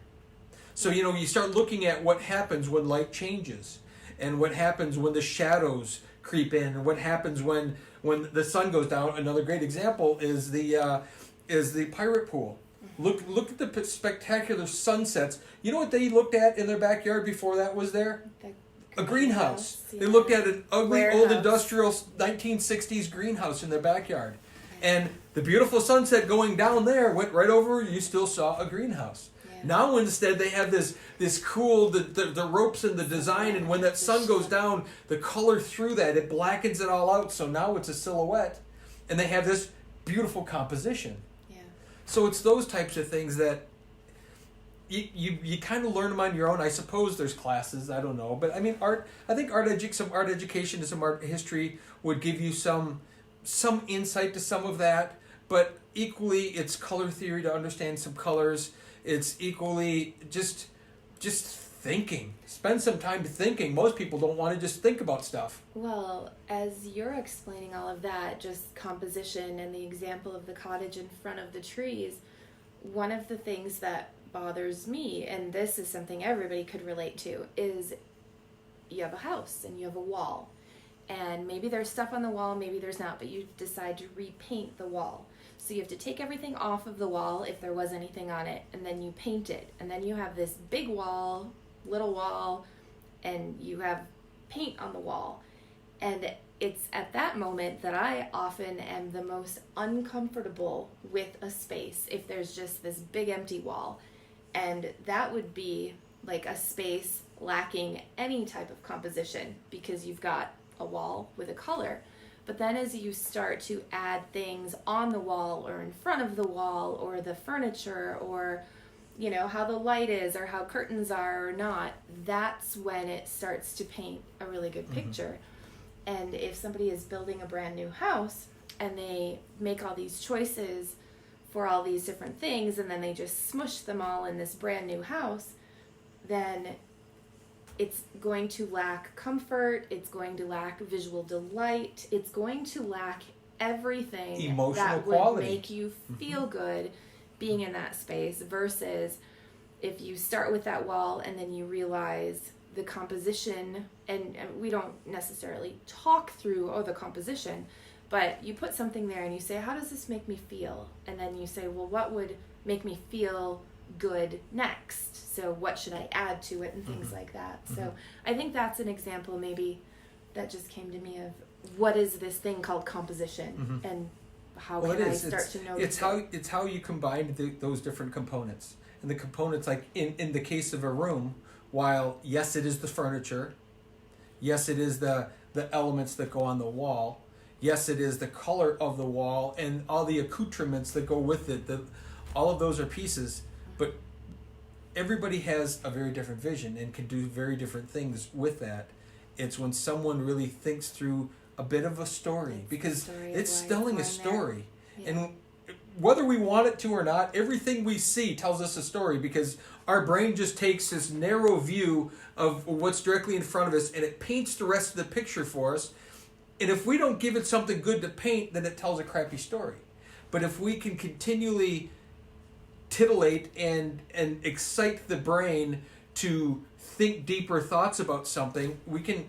So, you know, you start looking at what happens when light changes, and what happens when the shadows creep in, and what happens when the sun goes down. Another great example is the pirate pool. Look at the spectacular sunsets. You know what they looked at in their backyard before that was there? A greenhouse. Yeah. They looked at an ugly old industrial 1960s greenhouse in their backyard. And the beautiful sunset going down there went right over, you still saw a greenhouse. Yeah. Now instead they have this cool, the ropes and the design, and when that sun goes down, the color through that, it blackens it all out, so now it's a silhouette. And they have this beautiful composition. Yeah. So it's those types of things that you kind of learn them on your own. I suppose there's classes, I don't know. But I mean, some art education and some art history would give you some insight to some of that. But equally, it's color theory to understand some colors. It's equally just thinking. Spend some time thinking. Most people don't want to just think about stuff. Well, as you're explaining all of that, just composition and the example of the cottage in front of the trees, one of the things that bothers me, and this is something everybody could relate to, is you have a house and you have a wall, and maybe there's stuff on the wall, maybe there's not, but you decide to repaint the wall. So you have to take everything off of the wall if there was anything on it, and then you paint it, and then you have this big wall, little wall, and you have paint on the wall. And it's at that moment that I often am the most uncomfortable with a space, if there's just this big empty wall. And that would be like a space lacking any type of composition, because you've got a wall with a color. But then as you start to add things on the wall or in front of the wall, or the furniture, or, you know, how the light is or how curtains are or not, that's when it starts to paint a really good picture. And if somebody is building a brand new house and they make all these choices for all these different things, and then they just smush them all in this brand new house, then it's going to lack comfort, it's going to lack visual delight, it's going to lack everything emotional that quality would make you feel good being in that space, versus if you start with that wall and then you realize the composition, and we don't necessarily talk through the composition, but you put something there and you say, how does this make me feel? And then you say, well, what would make me feel good next? So what should I add to it, and things like that. So I think that's an example maybe that just came to me of what is this thing called composition, and how can I start to notice it's how you combine those different components. And the components, like in the case of a room, while yes, it is the furniture, yes, it is the elements that go on the wall, yes, it is the color of the wall and all the accoutrements that go with it, all of those are pieces, but everybody has a very different vision and can do very different things with that. It's when someone really thinks through a bit of a story, because it's telling a story. Yeah. And whether we want it to or not, everything we see tells us a story, because our brain just takes this narrow view of what's directly in front of us and it paints the rest of the picture for us. And if we don't give it something good to paint, then it tells a crappy story. But if we can continually titillate and excite the brain to think deeper thoughts about something,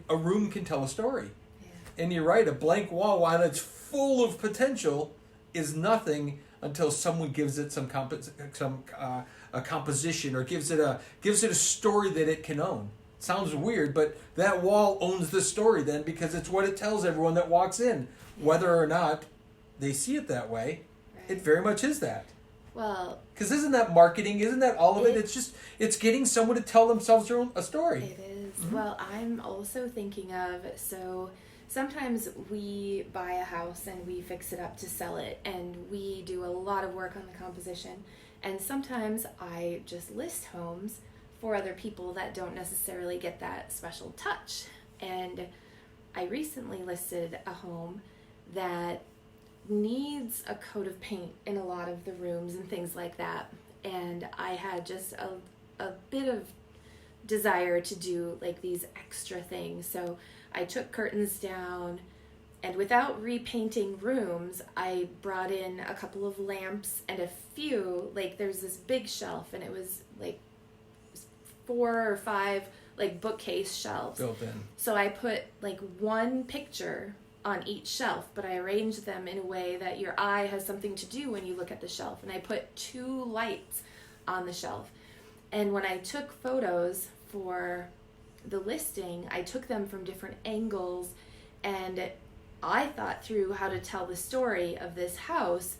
a room can tell a story. Yeah. And you're right, a blank wall, while it's full of potential, is nothing until someone gives it a composition, or gives it a story that it can own. Sounds weird, but that wall owns the story then, because it's what it tells everyone that walks in, whether or not they see it that way. Right. It very much is that. Well, because isn't that marketing? Isn't that all of it? It's getting someone to tell themselves a story. It is. Mm-hmm. Well, I'm also thinking of, so sometimes we buy a house and we fix it up to sell it, and we do a lot of work on the composition. And sometimes I just list homes for other people that don't necessarily get that special touch. And I recently listed a home that needs a coat of paint in a lot of the rooms and things like that. And I had just a bit of desire to do like these extra things. So I took curtains down, and without repainting rooms, I brought in a couple of lamps and a few, like there's this big shelf, and it was like 4 or 5 like bookcase shelves built in. So I put like one picture on each shelf, but I arranged them in a way that your eye has something to do when you look at the shelf. And I put 2 lights on the shelf. And when I took photos for the listing, I took them from different angles, and I thought through how to tell the story of this house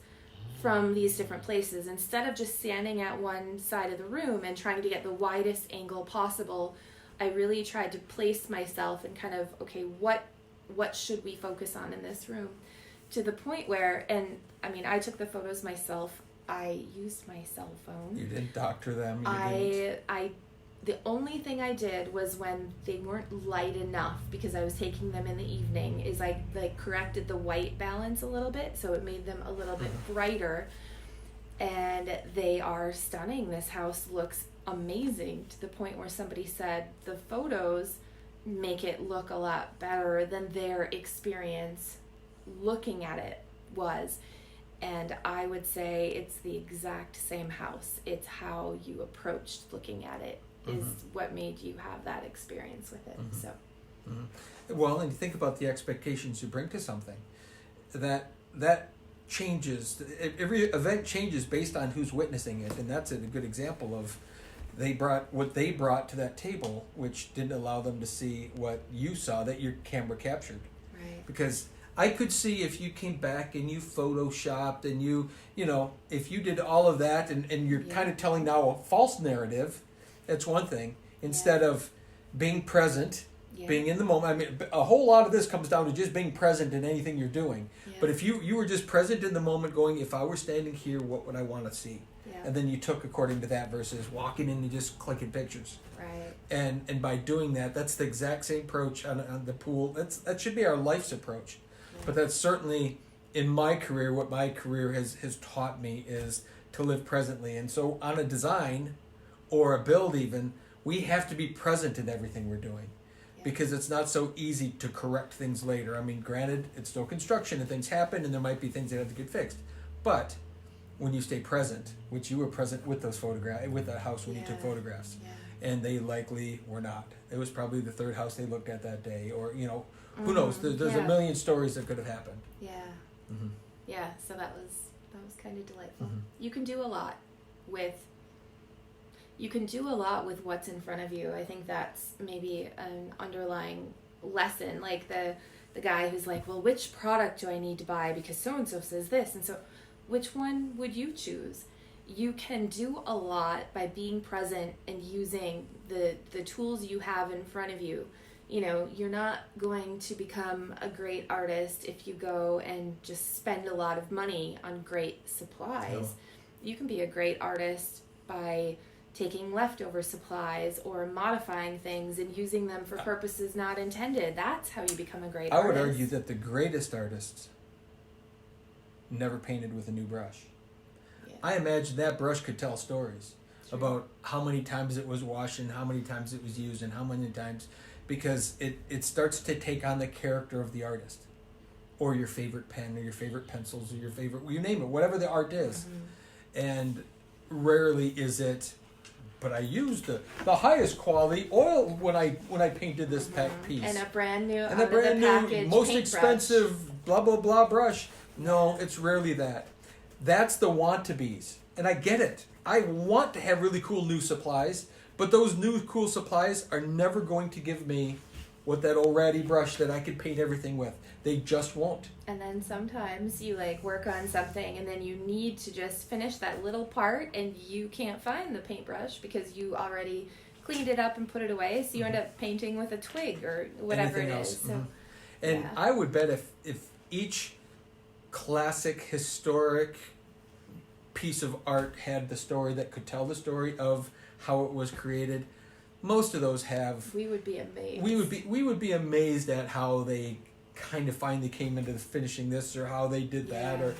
from these different places. Instead of just standing at one side of the room and trying to get the widest angle possible, I really tried to place myself and kind of, okay, what should we focus on in this room? To the point where, and I mean, I took the photos myself. I used my cell phone. You didn't doctor them. The only thing I did was when they weren't light enough, because I was taking them in the evening, is I corrected the white balance a little bit, so it made them a little bit brighter. And they are stunning. This house looks amazing, to the point where somebody said the photos make it look a lot better than their experience looking at it was. And I would say it's the exact same house. It's how you approached looking at it is what made you have that experience with it. So, well, and you think about the expectations you bring to something. That changes. Every event changes based on who's witnessing it, and that's a good example of what they brought to that table, which didn't allow them to see what you saw that your camera captured. Right. Because I could see if you came back and you photoshopped and you if you did all of that and you're kind of telling now a false narrative. That's one thing. Instead of being present, being in the moment. I mean, a whole lot of this comes down to just being present in anything you're doing. Yeah. But if you were just present in the moment, going, if I were standing here, what would I want to see? Yeah. And then you took according to that versus walking in and just clicking pictures. Right. And by doing that, that's the exact same approach on the pool. That should be our life's approach. Yeah. But that's certainly in my career, what my career has taught me is to live presently. And so on a design or a build even, we have to be present in everything we're doing. Yeah. Because it's not so easy to correct things later. I mean, granted, it's still construction and things happen and there might be things that have to get fixed. But when you stay present, which you were present with those photographs, with that house when you took photographs, and they likely were not. It was probably the third house they looked at that day, or, who knows? There's a million stories that could have happened. Yeah. Mm-hmm. Yeah, so that was kind of delightful. Mm-hmm. You can do a lot with what's in front of you. I think that's maybe an underlying lesson. Like the guy who's like, well, which product do I need to buy because so-and-so says this? And so which one would you choose? You can do a lot by being present and using the tools you have in front of you. You're not going to become a great artist if you go and just spend a lot of money on great supplies. No. You can be a great artist by taking leftover supplies or modifying things and using them for purposes not intended. That's how you become a great artist. I would argue that the greatest artists never painted with a new brush. Yeah. I imagine that brush could tell stories about how many times it was washed and how many times it was used and how many times, because it starts to take on the character of the artist or your favorite pen or your favorite pencils or your favorite, you name it, whatever the art is. Mm-hmm. And rarely is it, but I used the highest quality oil when I painted this piece. And a brand new, And a brand new, most paintbrush. expensive, blah, blah, blah brush. No, it's rarely that. That's the want-to-be's. And I get it. I want to have really cool new supplies, but those new cool supplies are never going to give me what that old ratty brush that I could paint everything with. They just won't. And then sometimes you like work on something and then you need to just finish that little part and you can't find the paintbrush because you already cleaned it up and put it away, so you end up painting with a twig or whatever Anything it else. is. So, And yeah. I would bet if each classic historic piece of art had the story that could tell the story of how it was created, most of those have. We would be amazed. We would be amazed at how they kind of finally came into finishing this or how they did that, Yeah.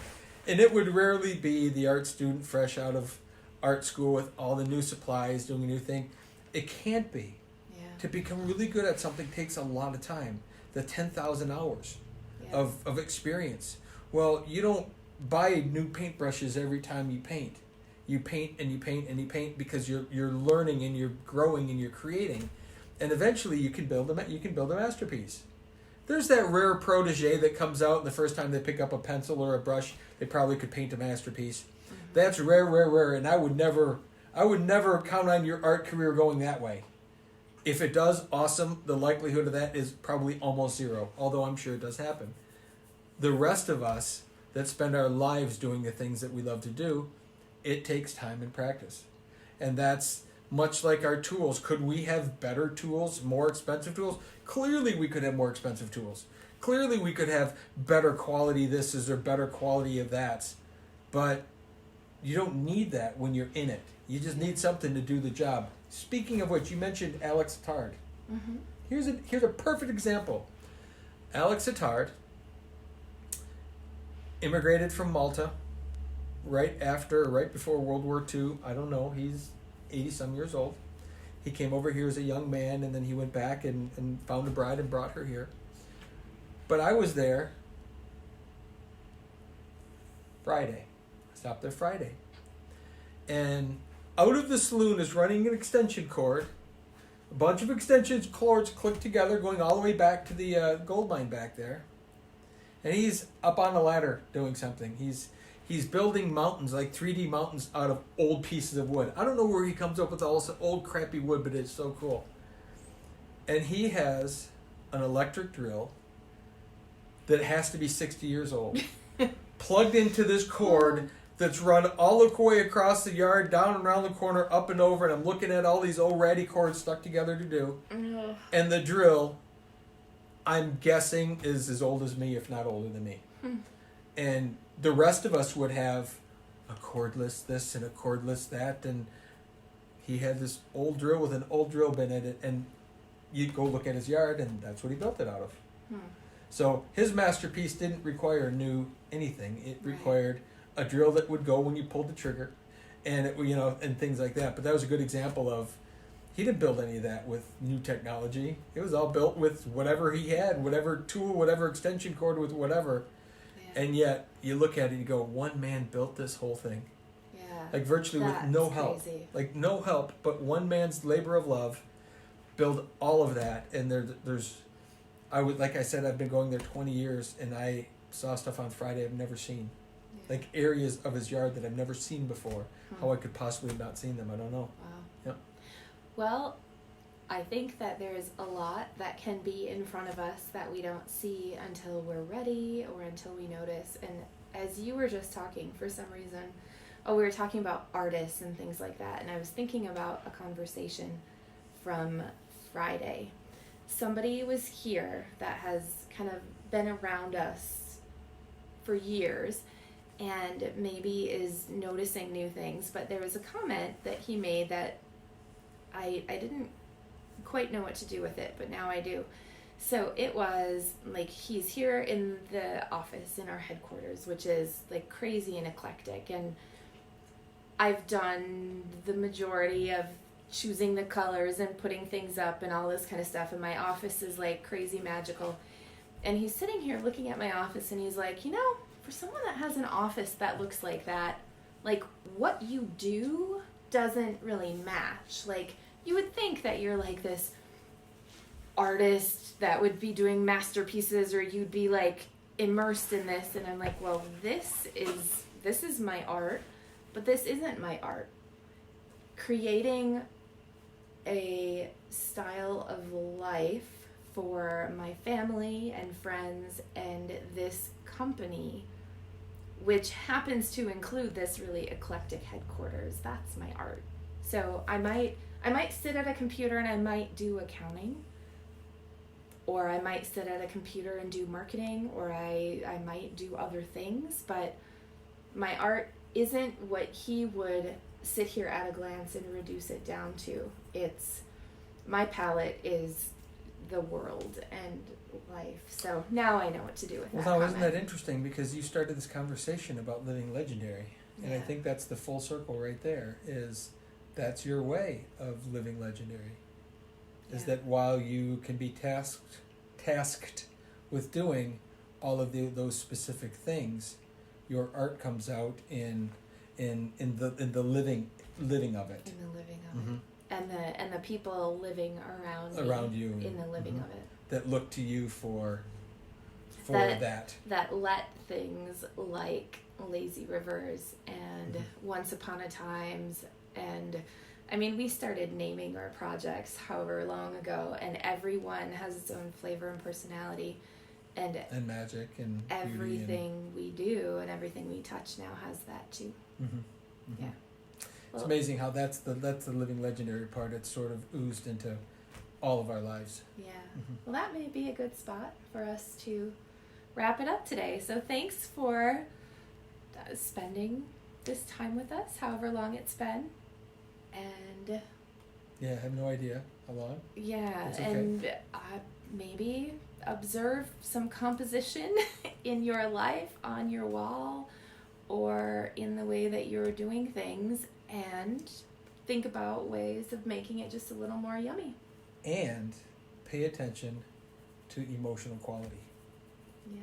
and it would rarely be the art student fresh out of art school with all the new supplies doing a new thing. It can't be. Yeah. To become really good at something takes a lot of time. The 10,000 hours Yeah. of experience. Well, you don't buy new paintbrushes every time you paint. You paint and you paint and you paint because you're learning and you're growing and you're creating, and eventually you can build a masterpiece. There's that rare protege that comes out and the first time they pick up a pencil or a brush, they probably could paint a masterpiece. Mm-hmm. That's rare, and I would never count on your art career going that way. If it does, awesome. The likelihood of that is probably almost zero, although I'm sure it does happen. The rest of us that spend our lives doing the things that we love to do, it takes time and practice. And that's much like our tools. Could we have better tools, more expensive tools? Clearly we could have more expensive tools. Clearly we could have better quality this's or better quality of that's. But you don't need that when you're in it. You just need something to do the job. Speaking of which, you mentioned Alex Attard. Mm-hmm. Here's a perfect example. Alex Attard immigrated from Malta right before World War II. I don't know, he's 80-some years old. He came over here as a young man, and then he went back and found a bride and brought her here. But I was there Friday. I stopped there Friday. And out of the saloon is running an extension cord. A bunch of extension cords clicked together going all the way back to the gold mine back there. And he's up on the ladder doing something. He's building mountains, like 3D mountains, out of old pieces of wood. I don't know where he comes up with all this old crappy wood, but it's so cool. And he has an electric drill that has to be 60 years old, plugged into this cord that's run all the way across the yard, down and around the corner, up and over, and I'm looking at all these old ratty cords stuck together to do. Ugh. And the drill, I'm guessing, is as old as me, if not older than me. And the rest of us would have a cordless this and a cordless that, and he had this old drill with an old drill bit in it, and you'd go look at his yard, and that's what he built it out of. So his masterpiece didn't require new anything. It required a drill that would go when you pulled the trigger, and it, and things like that. But that was a good example of, he didn't build any of that with new technology. It was all built with whatever he had, whatever tool, whatever extension cord, with whatever. Yeah. And yet you look at it and you go, one man built this whole thing. Yeah. Like virtually with no help. Crazy. Like no help, but one man's labor of love build all of that. And like I said, I've been going there 20 years, and I saw stuff on Friday I've never seen. Yeah. Like areas of his yard that I've never seen before. How I could possibly have not seen them, I don't know. Wow. Yep. Well, I think that there's a lot that can be in front of us that we don't see until we're ready or until we notice. And as you were just talking, for some reason, we were talking about artists and things like that, and I was thinking about a conversation from Friday. Somebody was here that has kind of been around us for years and maybe is noticing new things, but there was a comment that he made that I didn't quite know what to do with it, but now I do. So it was like, he's here in the office in our headquarters, which is like crazy and eclectic, and I've done the majority of choosing the colors and putting things up and all this kind of stuff, and my office is like crazy magical. And he's sitting here looking at my office, and he's like, for someone that has an office that looks like that, like what you do doesn't really match. Like you would think that you're like this artist that would be doing masterpieces, or you'd be like immersed in this, and I'm like, well, this is my art, but this isn't my art. Creating a style of life for my family and friends and this company, which happens to include this really eclectic headquarters, that's my art. So I might sit at a computer and I might do accounting, or I might sit at a computer and do marketing, or I might do other things, but my art isn't what he would sit here at a glance and reduce it down to. It's, my palette is the world and life. So now I know what to do with that. Well, now isn't that interesting, because you started this conversation about living legendary, and I think that's the full circle right there, is that's your way of living legendary. Is that while you can be tasked with doing all of those specific things, your art comes out in the living of it. In the living of it. And the people living around you in the living of it. That look to you for that. That let things like Lazy Rivers and Once Upon a Times, and I mean, we started naming our projects however long ago, and everyone has its own flavor and personality, and magic and everything we do and everything we touch now has that too. Yeah. It's amazing how that's the living legendary part. It's sort of oozed into all of our lives. Yeah. Well, that may be a good spot for us to wrap it up today. So thanks for spending this time with us, however long it's been. And yeah, I have no idea how long. Yeah, okay. And maybe observe some composition in your life, on your wall, or in the way that you're doing things, and think about ways of making it just a little more yummy. And pay attention to emotional quality. Yeah.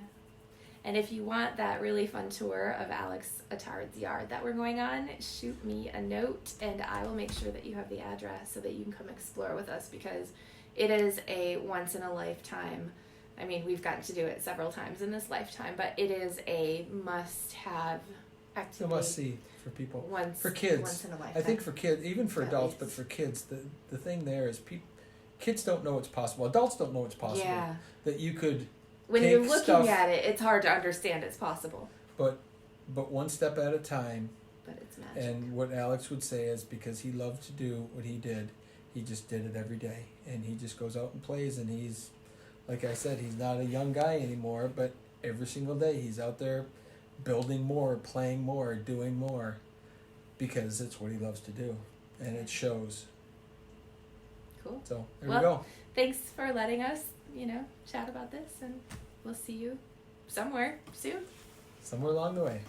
And if you want that really fun tour of Alex Attard's yard that we're going on, shoot me a note and I will make sure that you have the address so that you can come explore with us, because it is a once in a lifetime. I mean, we've gotten to do it several times in this lifetime, but it is a must-have activity. A must-see for people. For kids. Once in a lifetime. I think for kids, even for adults, but for kids, the thing there is kids don't know it's possible. Adults don't know it's possible. Yeah. That you could when you're looking at it, it's hard to understand it's possible. But one step at a time. But it's magic. And what Alex would say is, because he loved to do what he did, he just did it every day. And he just goes out and plays, and he's, like I said, he's not a young guy anymore, but every single day he's out there building more, playing more, doing more, because it's what he loves to do. And it shows. Cool. So there we go. Thanks for letting us, chat about this, and we'll see you somewhere soon. Somewhere along the way.